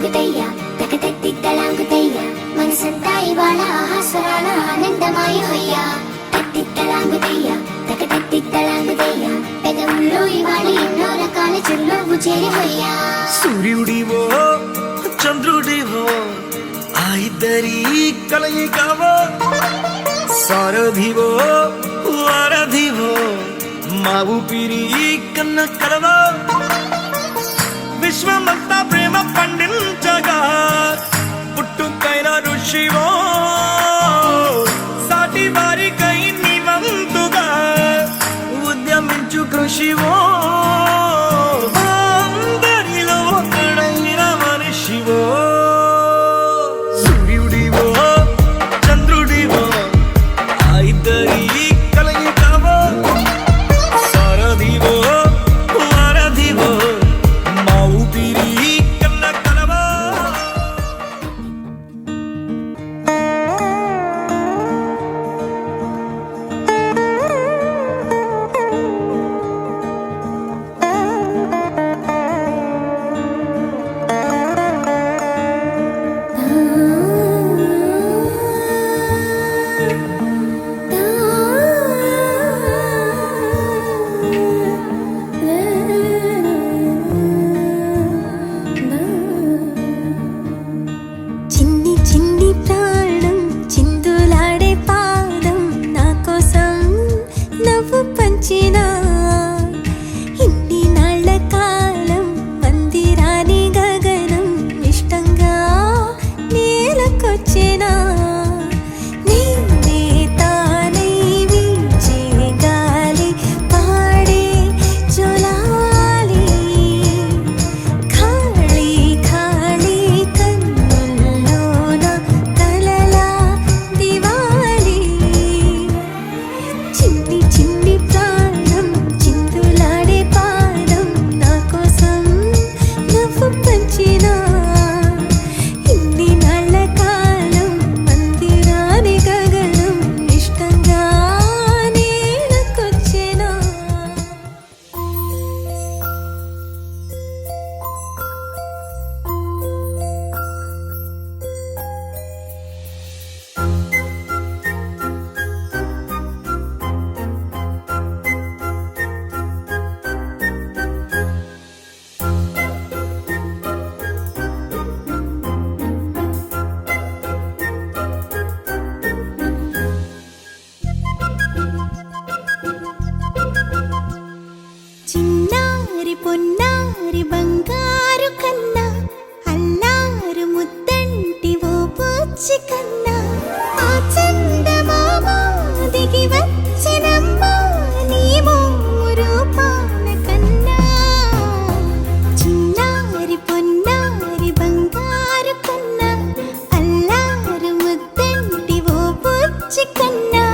తిత్తలాంగుతయ్యా తకతత్తిత్తలాంగుతయ్యా మనసంతా ఇవాళ ఆహాస్వరాల ఆనందమాయ హయ్యా తత్తిత్తలాంగుతయ్యా తకతత్తిత్తలాంగుతయ్యా పెదవుల్లో ఇవాళ ఎన్నో రకాల చిరునవ్వు చేరి హయ్యా సూర్యుడివో చంద్రుడివో ఆ ఇద్దరి కలయికవో సారథివో వారధివో మా ఊపిరి కన్న కలవో విశ్వమంతా ప్రేమ పండించగా పుట్టుకైన ఋషివో సాటి వారికై నివంతుగా ఉద్యమించు కృషివో అందరిలో ఒకడైన మనిషివో సూర్యుడివో చంద్రుడివో ఆ ఇద్దరి కలయికవో సారథివో వారధివో మా ఊపిరి కన్న కలవో చిన్ని చిన్ని ప్రాణం చిందులాడే పాదం నా కోసం నవ్వు పంచినా ఇన్ని నాళ్ల కాలం మందిరాని గగనం ఇష్టంగా నేలకొచ్చినా నేనే తానై వీచే గాలి పాడే జోలాలి ఖాళీ ఖాళీ కన్నుల్లోన కలలా దివాలి చిన్ని చిన్ని ప్రాణం చిందులాడే పాదం నా కోసం నవ్వు పంచినా ఇన్ని నాళ్ల కాలం మందిరాని గగనం ఇష్టంగా నేలకొచ్చినా చిన్నారి పొన్నారి బంగారు కన్నా అల్లారు ముద్దంటి ఓ పూచి కన్నా ఆ చందమామ దిగి వచ్చినమ్మా నీ రూపాన కన్నా చిన్నారి పొన్నారి బంగారు కన్నా అల్లారు ముద్దంటి ఓ పూచి కన్నా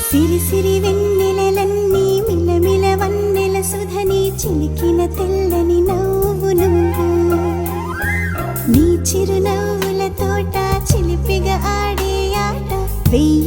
సిరి సిరి వెన్నెలలన్నీ మిలమిల వన్నెల సుధని చిలికిన తెల్లని నవ్వు నువ్వు నీ చిరునవ్వుల తోట చిలిపిగా ఆడే ఆట వెయ్యి